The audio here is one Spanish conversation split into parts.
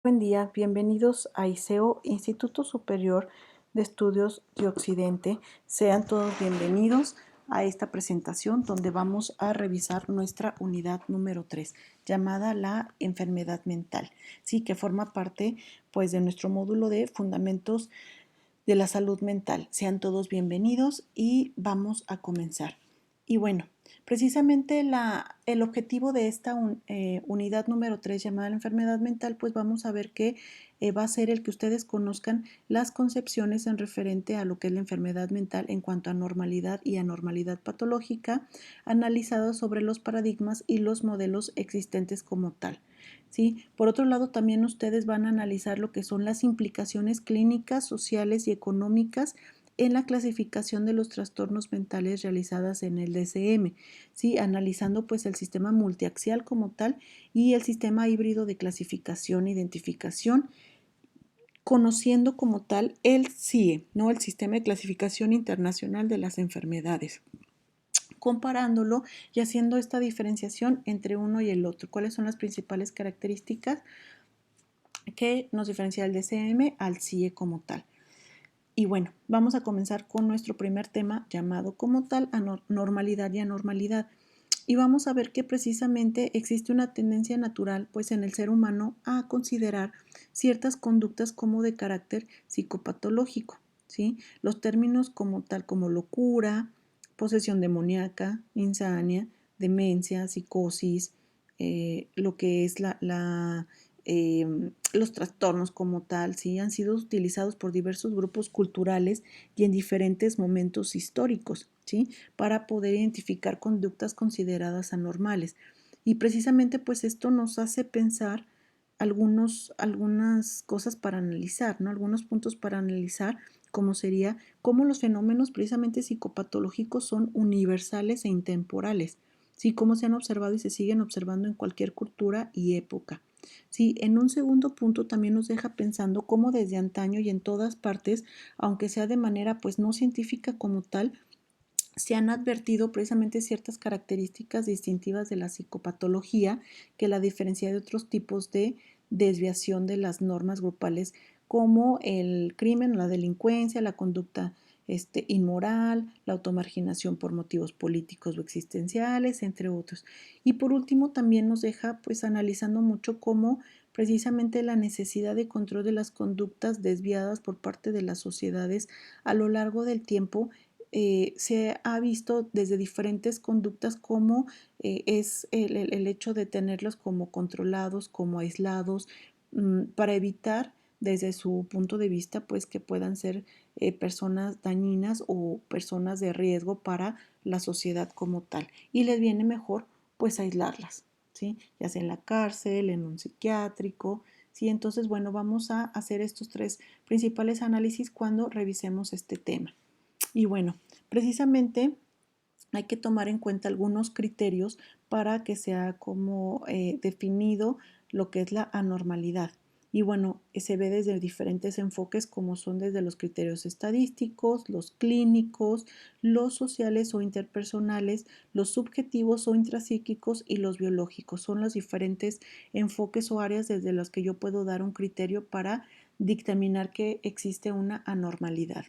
Buen día, bienvenidos a ISEO, Instituto Superior de Estudios de Occidente. Sean todos bienvenidos a esta presentación donde vamos a revisar nuestra unidad número 3, llamada la enfermedad mental, sí, que forma parte pues de nuestro módulo de fundamentos de la salud mental. Sean todos bienvenidos y vamos a comenzar. Y bueno, precisamente el objetivo de esta unidad número 3 llamada la enfermedad mental, pues vamos a ver que va a ser el que ustedes conozcan las concepciones en referente a lo que es la enfermedad mental en cuanto a normalidad y anormalidad patológica, analizadas sobre los paradigmas y los modelos existentes como tal. ¿Sí? Por otro lado, también ustedes van a analizar lo que son las implicaciones clínicas, sociales y económicas en la clasificación de los trastornos mentales realizadas en el DSM, ¿sí? Analizando pues el sistema multiaxial como tal y el sistema híbrido de clasificación e identificación, conociendo como tal el CIE, ¿no? El Sistema de Clasificación Internacional de las Enfermedades, comparándolo y haciendo esta diferenciación entre uno y el otro. ¿Cuáles son las principales características que nos diferencia el DSM al CIE como tal? Y bueno, vamos a comenzar con nuestro primer tema llamado como tal normalidad y anormalidad. Y vamos a ver que precisamente existe una tendencia natural pues en el ser humano a considerar ciertas conductas como de carácter psicopatológico, ¿sí? Los términos como tal como locura, posesión demoníaca, insania, demencia, psicosis, lo que es los trastornos como tal, ¿sí? Han sido utilizados por diversos grupos culturales y en diferentes momentos históricos, ¿sí? Para poder identificar conductas consideradas anormales. Y precisamente pues esto nos hace pensar algunas cosas para analizar, ¿no? Algunos puntos para analizar, como sería cómo los fenómenos precisamente psicopatológicos son universales e intemporales, ¿sí? Cómo se han observado y se siguen observando en cualquier cultura y época. Sí, en un segundo punto también nos deja pensando cómo desde antaño y en todas partes, aunque sea de manera pues no científica como tal, se han advertido precisamente ciertas características distintivas de la psicopatología que la diferencia de otros tipos de desviación de las normas grupales como el crimen, la delincuencia, la conducta inmoral, la automarginación por motivos políticos o existenciales, entre otros. Y por último también nos deja pues analizando mucho cómo precisamente la necesidad de control de las conductas desviadas por parte de las sociedades a lo largo del tiempo se ha visto desde diferentes conductas como es el hecho de tenerlos como controlados, como aislados, para evitar desde su punto de vista pues que puedan ser personas dañinas o personas de riesgo para la sociedad como tal. Y les viene mejor pues aislarlas, ¿sí? Ya sea en la cárcel, en un psiquiátrico, ¿sí? Entonces, bueno, vamos a hacer estos tres principales análisis cuando revisemos este tema. Y bueno, precisamente hay que tomar en cuenta algunos criterios para que sea como definido lo que es la anormalidad. Y bueno, se ve desde diferentes enfoques como son desde los criterios estadísticos, los clínicos, los sociales o interpersonales, los subjetivos o intrapsíquicos y los biológicos. Son los diferentes enfoques o áreas desde los que yo puedo dar un criterio para dictaminar que existe una anormalidad.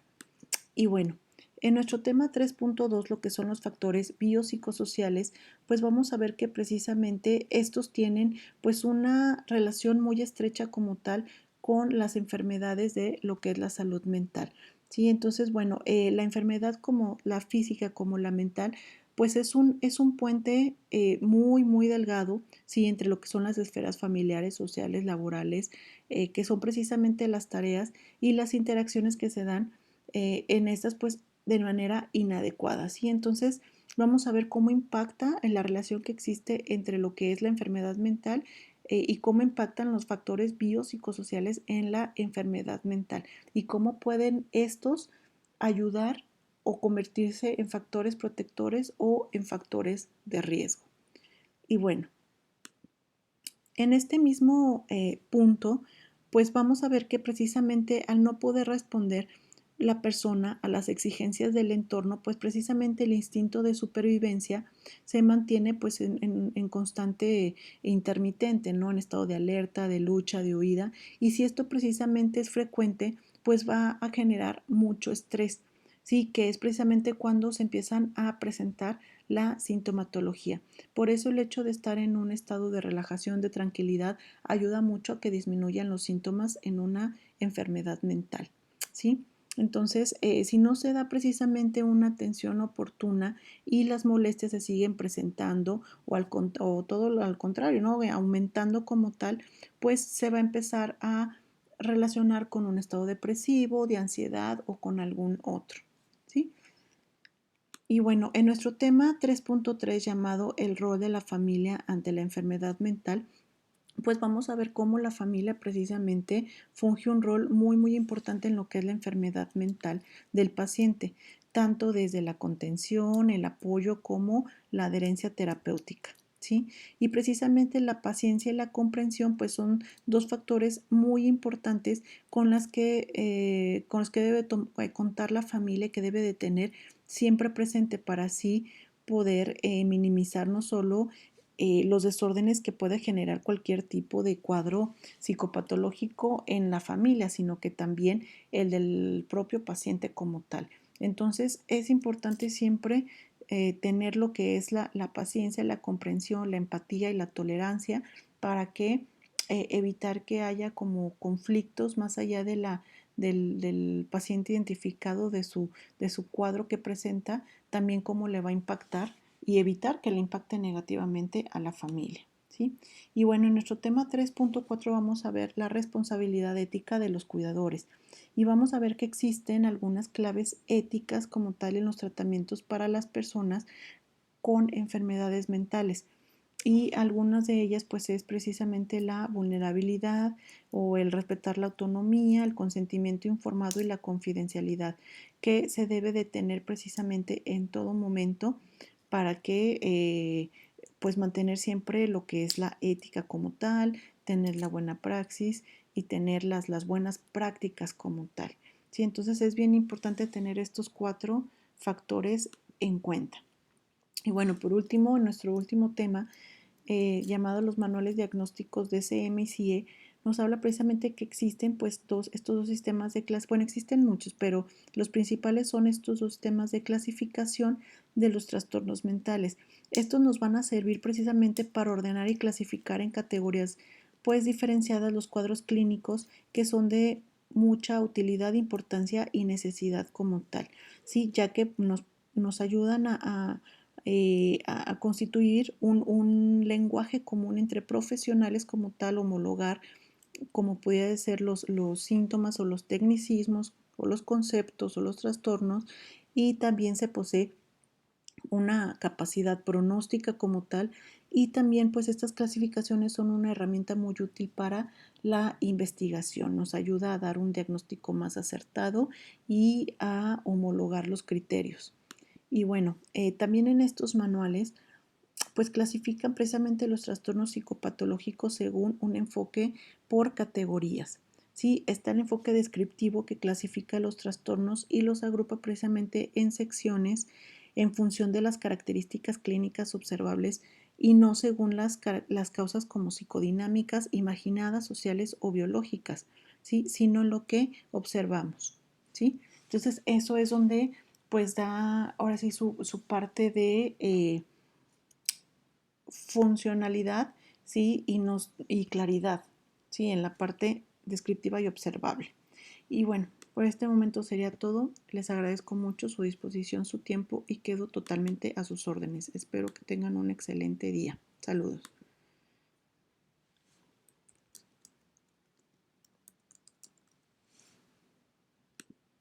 Y bueno, en nuestro tema 3.2, lo que son los factores biopsicosociales, pues vamos a ver que precisamente estos tienen pues una relación muy estrecha como tal con las enfermedades de lo que es la salud mental. Sí, entonces, bueno, la enfermedad como la física como la mental, pues es un puente muy delgado, sí, entre lo que son las esferas familiares, sociales, laborales, que son precisamente las tareas y las interacciones que se dan en estas pues de manera inadecuada, ¿sí? Entonces vamos a ver cómo impacta en la relación que existe entre lo que es la enfermedad mental y cómo impactan los factores biopsicosociales en la enfermedad mental y cómo pueden estos ayudar o convertirse en factores protectores o en factores de riesgo. Y bueno, en este mismo punto, pues vamos a ver que precisamente al no poder responder la persona a las exigencias del entorno, pues precisamente el instinto de supervivencia se mantiene pues en constante e intermitente, ¿no? En estado de alerta, de lucha, de huida. Y si esto precisamente es frecuente, pues va a generar mucho estrés, ¿sí? Que es precisamente cuando se empiezan a presentar la sintomatología. Por eso el hecho de estar en un estado de relajación, de tranquilidad, ayuda mucho a que disminuyan los síntomas en una enfermedad mental, ¿sí? Entonces, si no se da precisamente una atención oportuna y las molestias se siguen presentando o todo al contrario, ¿no? Aumentando como tal, pues se va a empezar a relacionar con un estado depresivo, de ansiedad o con algún otro, ¿sí? Y bueno, en nuestro tema 3.3 llamado el rol de la familia ante la enfermedad mental, pues vamos a ver cómo la familia precisamente funge un rol muy importante en lo que es la enfermedad mental del paciente, tanto desde la contención, el apoyo como la adherencia terapéutica. ¿Sí? Y precisamente la paciencia y la comprensión pues son dos factores muy importantes con los que debe contar la familia, que debe de tener siempre presente para así poder minimizar no solo los desórdenes que puede generar cualquier tipo de cuadro psicopatológico en la familia, sino que también el del propio paciente como tal. Entonces es importante siempre tener lo que es la paciencia, la comprensión, la empatía y la tolerancia para que evitar que haya como conflictos más allá del paciente identificado de su cuadro que presenta, también cómo le va a impactar y evitar que le impacte negativamente a la familia, ¿sí? Y bueno, en nuestro tema 3.4 vamos a ver la responsabilidad ética de los cuidadores y vamos a ver que existen algunas claves éticas como tal en los tratamientos para las personas con enfermedades mentales. Y algunas de ellas pues es precisamente la vulnerabilidad o el respetar la autonomía, el consentimiento informado y la confidencialidad que se debe de tener precisamente en todo momento para que pues mantener siempre lo que es la ética como tal, tener la buena praxis y tener las buenas prácticas como tal. ¿Sí? Entonces es bien importante tener estos 4 factores en cuenta. Y bueno, por último, en nuestro último tema, llamado los manuales diagnósticos DSM y CIE, nos habla precisamente que existen pues estos dos sistemas de clase, bueno, existen muchos, pero los principales son estos dos sistemas de clasificación de los trastornos mentales. Estos nos van a servir precisamente para ordenar y clasificar en categorías pues diferenciadas los cuadros clínicos que son de mucha utilidad, importancia y necesidad como tal, ¿sí? Ya que nos ayudan a constituir un lenguaje común entre profesionales como tal, homologar como pudiera ser los síntomas o los tecnicismos o los conceptos o los trastornos, y también se posee una capacidad pronóstica como tal, y también pues estas clasificaciones son una herramienta muy útil para la investigación, nos ayuda a dar un diagnóstico más acertado y a homologar los criterios. Y bueno, también en estos manuales pues clasifican precisamente los trastornos psicopatológicos según un enfoque por categorías. Sí, está el enfoque descriptivo que clasifica los trastornos y los agrupa precisamente en secciones en función de las características clínicas observables y no según las causas como psicodinámicas, imaginadas, sociales o biológicas, ¿sí? Sino lo que observamos, ¿sí? Entonces eso es donde pues da ahora sí su parte de funcionalidad, ¿sí? Y claridad, ¿sí? En la parte descriptiva y observable. Y bueno, por este momento sería todo. Les agradezco mucho su disposición, su tiempo y quedo totalmente a sus órdenes. Espero que tengan un excelente día. Saludos.